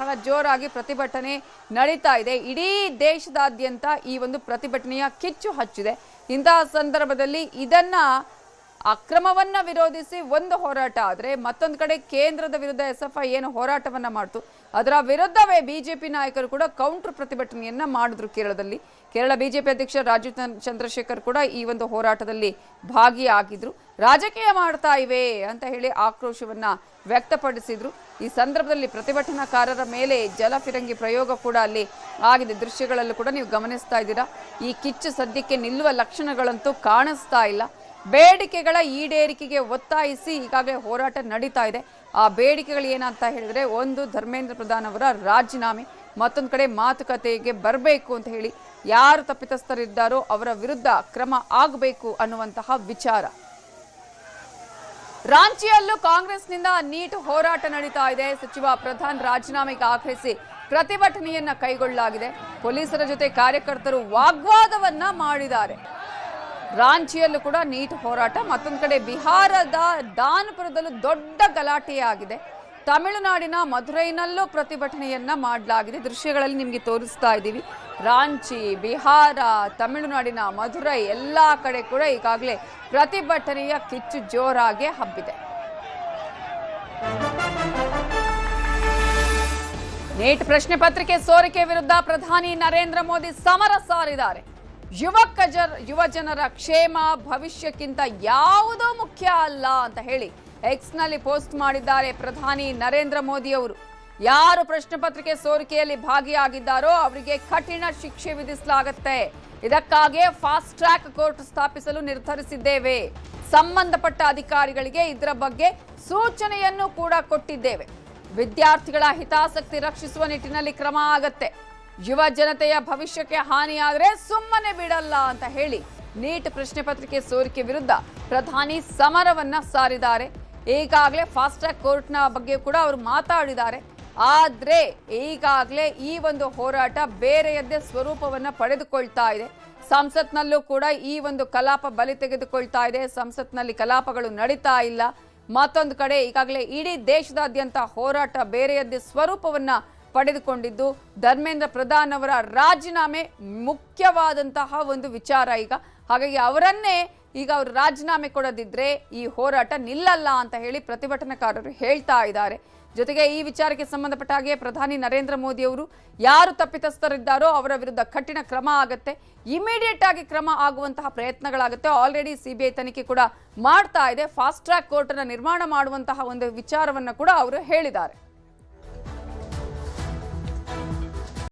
ಬಹಳ ಜೋರಾಗಿ ಪ್ರತಿಭಟನೆ ನಡೀತಾ ಇದೆ. ಇಡೀ ದೇಶದಾದ್ಯಂತ ಈ ಒಂದು ಪ್ರತಿಭಟನೆಯ ಕಿಚ್ಚು ಹಚ್ಚಿದೆ. ಇಂತಹ ಸಂದರ್ಭದಲ್ಲಿ ಇದನ್ನ ಅಕ್ರಮವನ್ನ ವಿರೋಧಿಸಿ ಒಂದು ಹೋರಾಟ ಆದ್ರೆ ಮತ್ತೊಂದು ಕಡೆ ಕೇಂದ್ರದ ವಿರುದ್ಧ ಎಸ್ಎಫ್ಐ ಏನು ಹೋರಾಟವನ್ನ ಮಾಡ್ತು ಅದರ ವಿರುದ್ಧವೇ ಬಿಜೆಪಿ ನಾಯಕರು ಕೂಡ ಕೌಂಟರ್ ಪ್ರತಿಭಟನೆಯನ್ನ ಮಾಡಿದ್ರು. ಕೇರಳ ಬಿಜೆಪಿ ಅಧ್ಯಕ್ಷ ರಾಜೀವ್ ಚಂದ್ರಶೇಖರ್ ಕೂಡ ಈ ಒಂದು ಹೋರಾಟದಲ್ಲಿ ಭಾಗಿಯಾಗಿದ್ರು. ರಾಜಕೀಯ ಮಾಡ್ತಾ ಇವೆ ಅಂತ ಹೇಳಿ ಆಕ್ರೋಶವನ್ನ ವ್ಯಕ್ತಪಡಿಸಿದ್ರು. ಈ ಸಂದರ್ಭದಲ್ಲಿ ಪ್ರತಿಭಟನಾಕಾರರ ಮೇಲೆ ಜಲಫಿರಂಗಿ ಪ್ರಯೋಗ ಕೂಡ ಅಲ್ಲಿ ಆಗಿದೆ. ದೃಶ್ಯಗಳಲ್ಲೂ ಕೂಡ ನೀವು ಗಮನಿಸ್ತಾ ಇದ್ದೀರಾ. ಈ ಕಿಚ್ಚು ಸದ್ಯಕ್ಕೆ ನಿಲ್ಲುವ ಲಕ್ಷಣಗಳಂತೂ ಕಾಣಿಸ್ತಾ ಇಲ್ಲ. ಬೇಡಿಕೆಗಳ ಈಡೇರಿಕೆಗೆ ಒತ್ತಾಯಿಸಿ ಈಗಾಗಲೇ ಹೋರಾಟ ನಡೀತಾ ಇದೆ. ಆ ಬೇಡಿಕೆಗಳು ಏನಂತ ಹೇಳಿದ್ರೆ, ಒಂದು ಧರ್ಮೇಂದ್ರ ಪ್ರಧಾನ್ ಅವರ ರಾಜೀನಾಮೆ, ಮತ್ತೊಂದು ಕಡೆ ಮಾತುಕತೆಗೆ ಬರಬೇಕು ಅಂತ ಹೇಳಿ ಯಾರು ತಪ್ಪಿತಸ್ಥರಿದ್ದಾರೋ ಅವರ ವಿರುದ್ಧ ಕ್ರಮ ಆಗಬೇಕು ಅನ್ನುವಂತಹ ವಿಚಾರ. ರಾಂಚಿಯಲ್ಲೂ ಕಾಂಗ್ರೆಸ್ನಿಂದ ನೀಟ್ ಹೋರಾಟ ನಡೀತಾ ಇದೆ. ಸಚಿವ ಪ್ರಧಾನ್ ರಾಜೀನಾಮೆಗೆ ಆಗ್ರಹಿಸಿ ಪ್ರತಿಭಟನೆಯನ್ನ ಕೈಗೊಳ್ಳಲಾಗಿದೆ. ಪೊಲೀಸರ ಜೊತೆ ಕಾರ್ಯಕರ್ತರು ವಾಗ್ವಾದವನ್ನ ಮಾಡಿದ್ದಾರೆ. ರಾಂಚಿಯಲ್ಲೂ ಕೂಡ ನೀಟ್ ಹೋರಾಟ, ಮತ್ತೊಂದು ಕಡೆ ಬಿಹಾರದ ದಾನಪುರದಲ್ಲೂ ದೊಡ್ಡ ಗಲಾಟೆಯಾಗಿದೆ. ತಮಿಳುನಾಡಿನ ಮಧುರೈನಲ್ಲೂ ಪ್ರತಿಭಟನೆಯನ್ನ ಮಾಡಲಾಗಿದೆ. ದೃಶ್ಯಗಳಲ್ಲಿ ನಿಮಗೆ ತೋರಿಸ್ತಾ ಇದ್ದೀವಿ. ರಾಂಚಿ, ಬಿಹಾರ, ತಮಿಳುನಾಡಿನ ಮಧುರೈ ಎಲ್ಲಾ ಕಡೆ ಕೂಡ ಈಗಾಗಲೇ ಪ್ರತಿಭಟನೆಯ ಕಿಚ್ಚು ಜೋರಾಗಿ ಹಬ್ಬಿದೆ. ನೀಟ್ ಪ್ರಶ್ನೆ ಪತ್ರಿಕೆ ಸೋರಿಕೆ ವಿರುದ್ಧ ಪ್ರಧಾನಿ ನರೇಂದ್ರ ಮೋದಿ ಸಮರ ಸಾರಿದ್ದಾರೆ. ಯುವ ಜನರ ಕ್ಷೇಮ ಭವಿಷ್ಯಕ್ಕಿಂತ ಯಾವುದೂ ಮುಖ್ಯ ಅಲ್ಲ ಅಂತ ಹೇಳಿ ಎಕ್ಸ್ ನಲ್ಲಿ ಪೋಸ್ಟ್ ಮಾಡಿದ್ದಾರೆ ಪ್ರಧಾನಿ ನರೇಂದ್ರ ಮೋದಿ ಅವರು. ಯಾರು ಪ್ರಶ್ನೆ ಪತ್ರಿಕೆ ಸೋರಿಕೆಯಲ್ಲಿ ಭಾಗಿಯಾಗಿದ್ದಾರೋ ಅವರಿಗೆ ಕಠಿಣ ಶಿಕ್ಷೆ ವಿಧಿಸಲಾಗುತ್ತೆ. ಇದಕ್ಕಾಗಿ ಫಾಸ್ಟ್ ಟ್ರ್ಯಾಕ್ ಕೋರ್ಟ್ ಸ್ಥಾಪಿಸಲು ನಿರ್ಧರಿಸಿದ್ದೇವೆ. ಸಂಬಂಧಪಟ್ಟ ಅಧಿಕಾರಿಗಳಿಗೆ ಇದರ ಬಗ್ಗೆ ಸೂಚನೆಯನ್ನು ಕೂಡ ಕೊಟ್ಟಿದ್ದೇವೆ. ವಿದ್ಯಾರ್ಥಿಗಳ ಹಿತಾಸಕ್ತಿ ರಕ್ಷಿಸುವ ನಿಟ್ಟಿನಲ್ಲಿ ಕ್ರಮ ಆಗತ್ತೆ. ಯುವ ಜನತೆಯ ಭವಿಷ್ಯಕ್ಕೆ ಹಾನಿಯಾದರೆ ಸುಮ್ಮನೆ ಬಿಡಲ್ಲ ಅಂತ ಹೇಳಿ ನೀಟ್ ಪ್ರಶ್ನೆ ಪತ್ರಿಕೆ ಸೋರಿಕೆ ವಿರುದ್ಧ ಪ್ರಧಾನಿ ಸಮರವನ್ನ ಸಾರಿದ್ದಾರೆ. ಈಗಾಗಲೇ ಫಾಸ್ಟ್ ಟ್ರ್ಯಾಕ್ ಕೋರ್ಟ್ನ ಬಗ್ಗೆ ಕೂಡ ಅವರು ಮಾತಾಡಿದ್ದಾರೆ. ಆದ್ರೆ ಈಗಾಗಲೇ ಈ ಒಂದು ಹೋರಾಟ ಬೇರೆಯದ್ದೇ ಸ್ವರೂಪವನ್ನ ಪಡೆದುಕೊಳ್ತಾ ಇದೆ. ಸಂಸತ್ನಲ್ಲೂ ಕೂಡ ಈ ಒಂದು ಕಲಾಪ ಬಲಿ ತೆಗೆದುಕೊಳ್ತಾ ಇದೆ. ಸಂಸತ್ನಲ್ಲಿ ಕಲಾಪಗಳು ನಡೀತಾ ಇಲ್ಲ. ಮತ್ತೊಂದು ಕಡೆ ಈಗಾಗಲೇ ಇಡೀ ದೇಶದಾದ್ಯಂತ ಹೋರಾಟ ಬೇರೆಯದ್ದೇ ಸ್ವರೂಪವನ್ನ ಪಡೆದುಕೊಂಡಿದ್ದು. ಧರ್ಮೇಂದ್ರ ಪ್ರಧಾನ್ ಅವರ ರಾಜೀನಾಮೆ ಮುಖ್ಯವಾದಂತಹ ಒಂದು ವಿಚಾರ ಈಗ. ಹಾಗಾಗಿ ಅವರನ್ನೇ ಈಗ ಅವರು ರಾಜೀನಾಮೆ ಕೊಡದಿದ್ರೆ ಈ ಹೋರಾಟ ನಿಲ್ಲಲ್ಲ ಅಂತ ಹೇಳಿ ಪ್ರತಿಭಟನಾಕಾರರು ಹೇಳ್ತಾ ಇದ್ದಾರೆ. ಜೊತೆಗೆ ಈ ವಿಚಾರಕ್ಕೆ ಸಂಬಂಧಪಟ್ಟ ಹಾಗೆ ಪ್ರಧಾನಿ ನರೇಂದ್ರ ಮೋದಿ ಅವರು ಯಾರು ತಪ್ಪಿತಸ್ಥರಿದ್ದಾರೋ ಅವರ ವಿರುದ್ಧ ಕಠಿಣ ಕ್ರಮ ಆಗುತ್ತೆ. ಇಮಿಡಿಯೇಟ್ ಆಗಿ ಕ್ರಮ ಆಗುವಂತಹ ಪ್ರಯತ್ನಗಳಾಗುತ್ತೆ. ಆಲ್ರೆಡಿ ಸಿಬಿಐ ತನಿಖೆ ಕೂಡ ಮಾಡ್ತಾ ಇದೆ. ಫಾಸ್ಟ್ ಟ್ರ್ಯಾಕ್ ಕೋರ್ಟ್ ಅನ್ನು ನಿರ್ಮಾಣ ಮಾಡುವಂತಹ ಒಂದು ವಿಚಾರವನ್ನ ಕೂಡ ಅವರು ಹೇಳಿದ್ದಾರೆ.